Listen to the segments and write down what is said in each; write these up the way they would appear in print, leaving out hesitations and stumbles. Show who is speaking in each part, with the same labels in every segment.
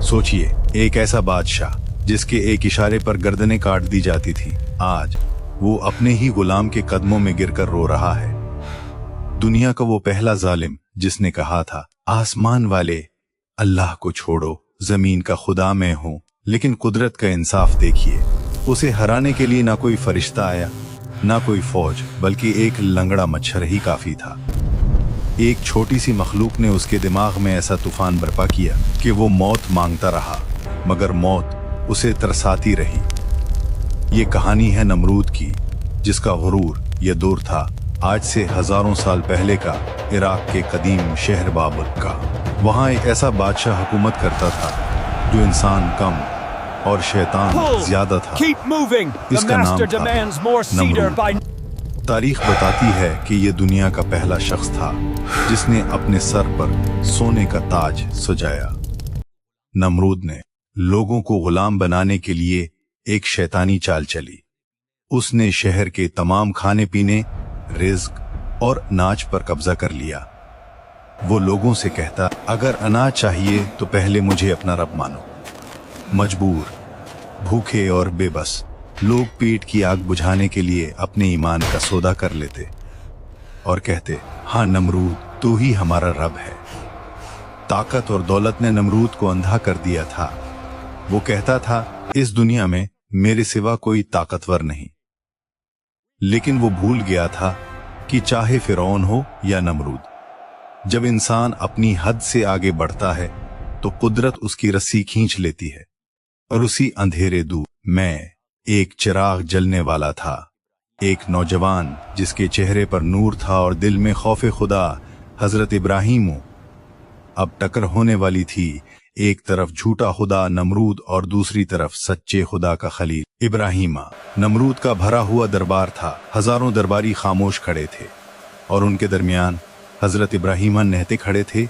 Speaker 1: सोचिए, एक ऐसा बादशाह जिसके एक इशारे पर गर्दनें काट दी जाती थी, आज वो अपने ही गुलाम के कदमों में गिरकर रो रहा है। दुनिया का वो पहला जालिम जिसने कहा था, आसमान वाले अल्लाह को छोड़ो, जमीन का खुदा मैं हूं। लेकिन कुदरत का इंसाफ देखिए, उसे हराने के लिए ना कोई फरिश्ता आया, ना कोई फौज, बल्कि एक लंगड़ा मच्छर ही काफी था। एक छोटी सी मखलूक ने उसके दिमाग में ऐसा तूफान बर्पा किया कि वो मौत मांगता रहा, मगर मौत उसे तरसाती रही। ये कहानी है नमरूद की, जिसका गुरूर ये दूर था आज से हजारों साल पहले का इराक के कदीम शहर बाबल का। वहाँ एक ऐसा बादशाह हुकूमत करता था जो इंसान कम और शैतान ज्यादा था। इसका नाम था नमरूद। तारीख बताती है कि ये दुनिया का पहला शख्स था जिसने अपने सर पर सोने का ताज सजाया। नमरूद ने लोगों को गुलाम बनाने के लिए एक शैतानी चाल चली। उसने शहर के तमाम खाने पीने, रिज्क और अनाज पर कब्जा कर लिया। वो लोगों से कहता, अगर अनाज चाहिए तो पहले मुझे अपना रब मानो। मजबूर, भूखे और बेबस लोग पेट की आग बुझाने के लिए अपने ईमान का सौदा कर लेते और कहते, हाँ नमरूद तू ही हमारा रब है। ताकत और दौलत ने नमरूद को अंधा कर दिया था। वो कहता था, इस दुनिया में मेरे सिवा कोई ताकतवर नहीं। लेकिन वो भूल गया था कि चाहे फिरौन हो या नमरूद, जब इंसान अपनी हद से आगे बढ़ता है तो कुदरत उसकी रस्सी खींच लेती है और उसी अंधेरे दूर में एक चिराग जलने वाला था। एक नौजवान जिसके चेहरे पर नूर था और दिल में खौफे खुदा, हजरत इब्राहिम। अब टक्कर होने वाली थी, एक तरफ झूठा खुदा नमरूद और दूसरी तरफ सच्चे खुदा का खलील इब्राहिम। नमरूद का भरा हुआ दरबार था, हजारों दरबारी खामोश खड़े थे और उनके दरमियान हजरत इब्राहिम नहते खड़े थे,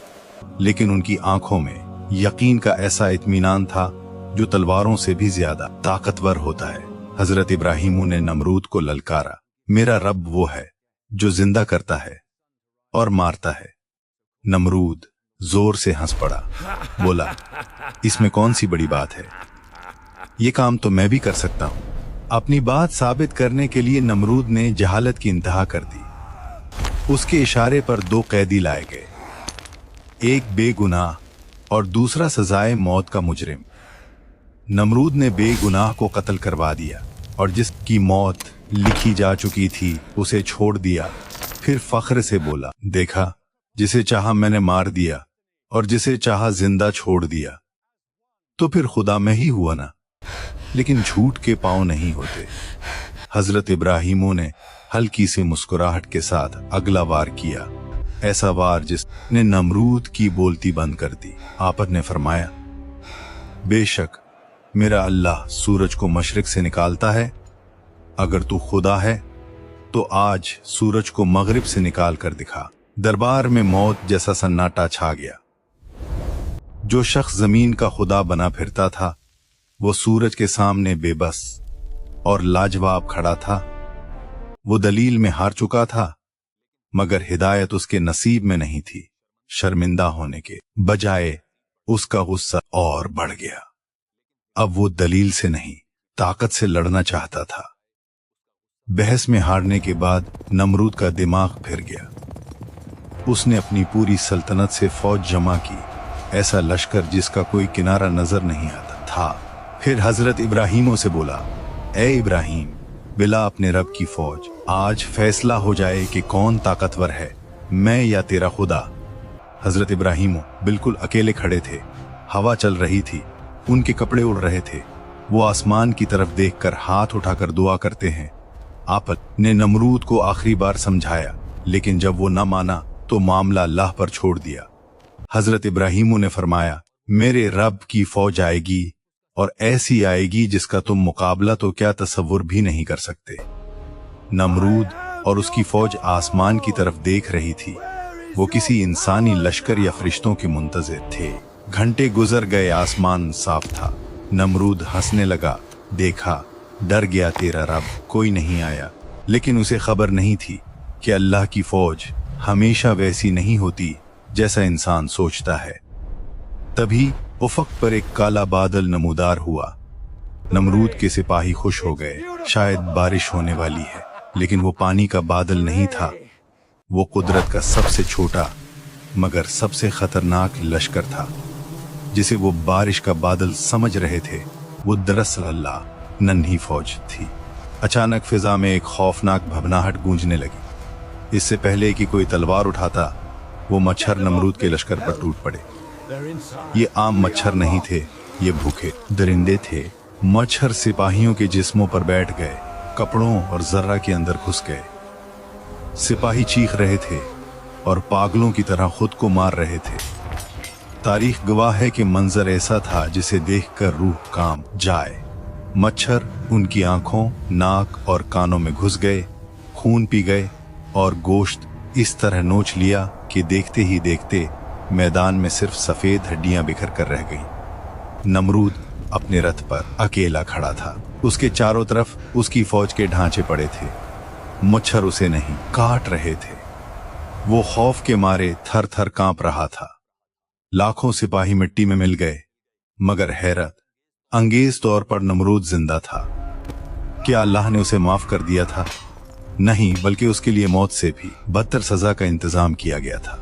Speaker 1: लेकिन उनकी आंखों में यकीन का ऐसा इत्मीनान था जो तलवारों से भी ज्यादा ताकतवर होता है। हजरत इब्राहिम ने नमरूद को ललकारा, मेरा रब वो है जो जिंदा करता है और मारता है। नमरूद जोर से हंस पड़ा, बोला, इसमें कौन सी बड़ी बात है, ये काम तो मैं भी कर सकता हूं। अपनी बात साबित करने के लिए नमरूद ने जहालत की इंतहा कर दी। उसके इशारे पर दो कैदी लाए गए, एक बेगुनाह और दूसरा सजाए मौत का मुजरिम। नमरूद ने बेगुनाह को कत्ल करवा दिया और जिसकी मौत लिखी जा चुकी थी उसे छोड़ दिया। फिर फख्र से बोला, देखा, जिसे चाहा मैंने मार दिया और जिसे चाहा जिंदा छोड़ दिया। तो फिर खुदा में ही हुआ ना, लेकिन झूठ के पांव नहीं होते। हजरत इब्राहिमों ने हल्की सी मुस्कुराहट के साथ अगला वार किया, ऐसा वार जिसने नमरूद की बोलती बंद कर दी। आपत ने फरमाया, बेशक मेरा अल्लाह सूरज को मशरिक से निकालता है। अगर तू खुदा है तो आज सूरज को मगरिब से निकाल कर दिखा। दरबार में मौत जैसा सन्नाटा छा गया। जो शख्स जमीन का खुदा बना फिरता था वो सूरज के सामने बेबस और लाजवाब खड़ा था। वो दलील में हार चुका था, मगर हिदायत उसके नसीब में नहीं थी। शर्मिंदा होने के बजाय उसका गुस्सा और बढ़ गया। अब वो दलील से नहीं, ताकत से लड़ना चाहता था। बहस में हारने के बाद नमरूद का दिमाग फिर गया। उसने अपनी पूरी सल्तनत से फौज जमा की, ऐसा लश्कर जिसका कोई किनारा नजर नहीं आता था। फिर हजरत इब्राहिमों से बोला, ए इब्राहिम, बिला अपने रब की फौज, आज फैसला हो जाए कि कौन ताकतवर है, मैं या तेरा खुदा। हजरत इब्राहिम बिल्कुल अकेले खड़े थे। हवा चल रही थी, उनके कपड़े उड़ रहे थे। वो आसमान की तरफ देखकर हाथ उठाकर दुआ करते हैं। आपत ने नमरूद को आखिरी बार समझाया, लेकिन जब वो न माना तो मामला अल्लाह पर छोड़ दिया। हजरत इब्राहिम ने फरमाया, मेरे रब की फौज आएगी और ऐसी आएगी जिसका तुम मुकाबला तो क्या तसव्वुर भी नहीं कर सकते। नमरूद और उसकी फौज आसमान की तरफ देख रही थी। वो किसी इंसानी लश्कर या फरिश्तों के मुंतज़िर थे। घंटे गुजर गए, आसमान साफ था। नमरूद हंसने लगा, देखा, डर गया तेरा रब कोई नहीं आया। लेकिन उसे खबर नहीं थी कि अल्लाह की फौज हमेशा वैसी नहीं होती जैसा इंसान सोचता है। तभी उफक पर एक काला बादल नमूदार हुआ। नमरूद के सिपाही खुश हो गए, शायद बारिश होने वाली है। लेकिन वो पानी का बादल नहीं था, वो कुदरत का सबसे छोटा मगर सबसे खतरनाक लश्कर था जिसे वो बारिश का बादल समझ रहे थे। वो दरअसल अल्लाह नन्ही फौज थी। अचानक फिजा में एक खौफनाक भवनाहट गूंजने लगी। इससे पहले कि कोई तलवार उठाता, वो मच्छर नमरूद के लश्कर पर टूट पड़े। ये आम मच्छर नहीं थे, ये भूखे दरिंदे थे। मच्छर सिपाहियों के जिस्मों पर बैठ गए, कपड़ों और जर्रा के अंदर घुस गए। सिपाही चीख रहे थे और पागलों की तरह खुद को मार रहे थे। तारीख गवाह है कि मंजर ऐसा था जिसे देखकर रूह कांप जाए। मच्छर उनकी आंखों, नाक और कानों में घुस गए, खून पी गए और गोश्त इस तरह नोच लिया कि देखते ही देखते मैदान में सिर्फ सफेद हड्डियां बिखर कर रह गईं। नमरूद अपने रथ पर अकेला खड़ा था। उसके चारों तरफ उसकी फौज के ढांचे पड़े थे। मच्छर उसे नहीं, काट रहे थे। वो खौफ के मारे थर थर कांप रहा था। लाखों सिपाही मिट्टी में मिल गए, मगर हैरत अंगेज तौर पर नमरूद जिंदा था। क्या अल्लाह ने उसे माफ कर दिया था? नहीं, बल्कि उसके लिए मौत से भी बदतर सजा का इंतजाम किया गया था।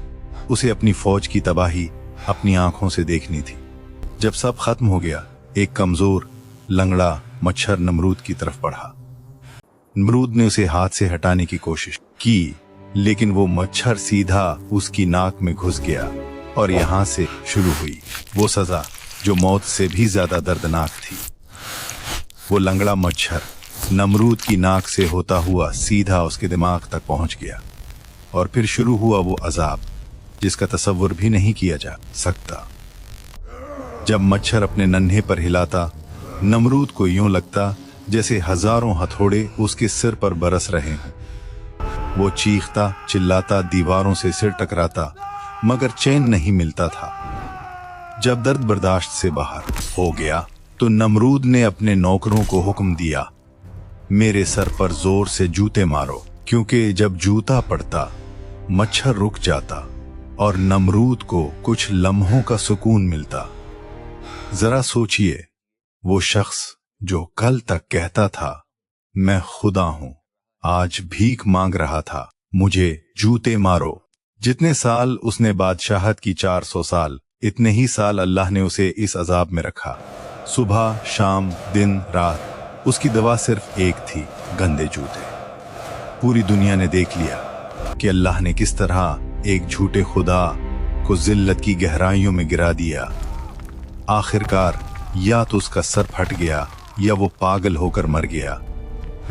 Speaker 1: उसे अपनी फौज की तबाही अपनी आंखों से देखनी थी। जब सब खत्म हो गया, एक कमजोर लंगड़ा मच्छर नमरूद की तरफ बढ़ा। नमरूद ने उसे हाथ से हटाने की कोशिश की, लेकिन वो मच्छर सीधा उसकी नाक में घुस गया और यहां से शुरू हुई वो सजा जो मौत से भी ज्यादा दर्दनाक थी। वो लंगड़ा मच्छर नमरूद की नाक से होता हुआ सीधा उसके दिमाग तक पहुंच गया और फिर शुरू हुआ वो अजाब जिसका तसव्वुर भी नहीं किया जा सकता। जब मच्छर अपने नन्हे पर हिलाता, नमरूद को यूं लगता जैसे हजारों हथौड़े उसके सिर पर बरस रहे हों। वो चीखता, चिल्लाता, दीवारों से सिर टकराता, मगर चैन नहीं मिलता था। जब दर्द बर्दाश्त से बाहर हो गया तो नमरूद ने अपने नौकरों को हुक्म दिया, मेरे सर पर जोर से जूते मारो, क्योंकि जब जूता पड़ता मच्छर रुक जाता और नमरूद को कुछ लम्हों का सुकून मिलता। जरा सोचिए, वो शख्स जो कल तक कहता था मैं खुदा हूं, आज भीख मांग रहा था, मुझे जूते मारो। जितने साल उसने बादशाहत की 400 साल, इतने ही साल अल्लाह ने उसे इस अजाब में रखा। सुबह शाम दिन रात उसकी दवा सिर्फ एक थी, गंदे जूते। पूरी दुनिया ने देख लिया कि अल्लाह ने किस तरह एक झूठे खुदा को जिल्लत की गहराइयों में गिरा दिया। आखिरकार या तो उसका सर फट गया या वो पागल होकर मर गया।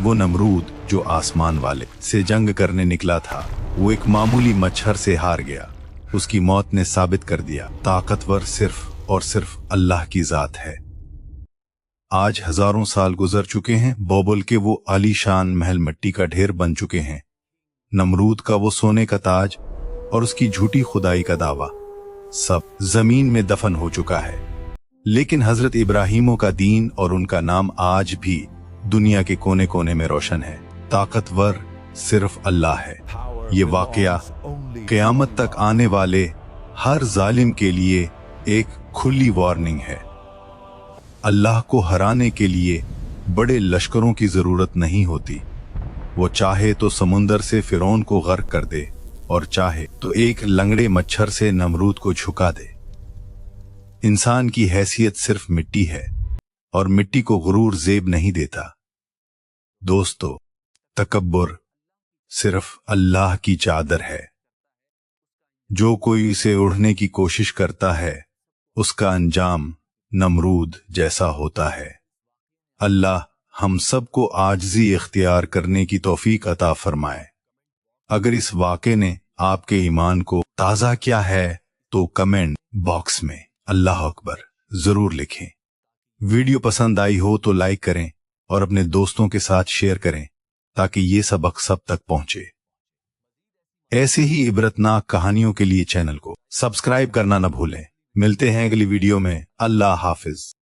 Speaker 1: वो नमरूद जो आसमान वाले से जंग करने निकला था, वो एक मामूली मच्छर से हार गया। उसकी मौत ने साबित कर दिया, ताकतवर सिर्फ और सिर्फ अल्लाह की जात है। आज हजारों साल गुजर चुके हैं, बाबुल के वो आलीशान महल मिट्टी का ढेर बन चुके हैं। नमरूद का वो सोने का ताज और उसकी झूठी खुदाई का दावा सब जमीन में दफन हो चुका है। लेकिन हजरत इब्राहिमों का दीन और उनका नाम आज भी दुनिया के कोने कोने में रोशन है। ताकतवर सिर्फ अल्लाह है। ये वाकया क़यामत तक आने वाले हर जालिम के लिए एक खुली वार्निंग है। अल्लाह को हराने के लिए बड़े लश्करों की जरूरत नहीं होती। वो चाहे तो समुंदर से फिरौन को गर्क कर दे और चाहे तो एक लंगड़े मच्छर से नमरूद को झुका दे। इंसान की हैसियत सिर्फ मिट्टी है और मिट्टी को गुरूर जेब नहीं देता। दोस्तों, तकब्बुर सिर्फ अल्लाह की चादर है। जो कोई इसे ओढ़ने की कोशिश करता है, उसका अंजाम नमरूद जैसा होता है। अल्लाह हम सबको आजिज़ी इख्तियार करने की तौफीक अता फरमाए। अगर इस वाक़े ने आपके ईमान को ताज़ा किया है तो कमेंट बॉक्स में अल्लाह अकबर जरूर लिखें। वीडियो पसंद आई हो तो लाइक करें और अपने दोस्तों के साथ शेयर करें ताकि ये सबक सब तक पहुंचे। ऐसे ही इबरतनाक कहानियों के लिए चैनल को सब्सक्राइब करना न भूलें। मिलते हैं अगली वीडियो में। अल्लाह हाफिज।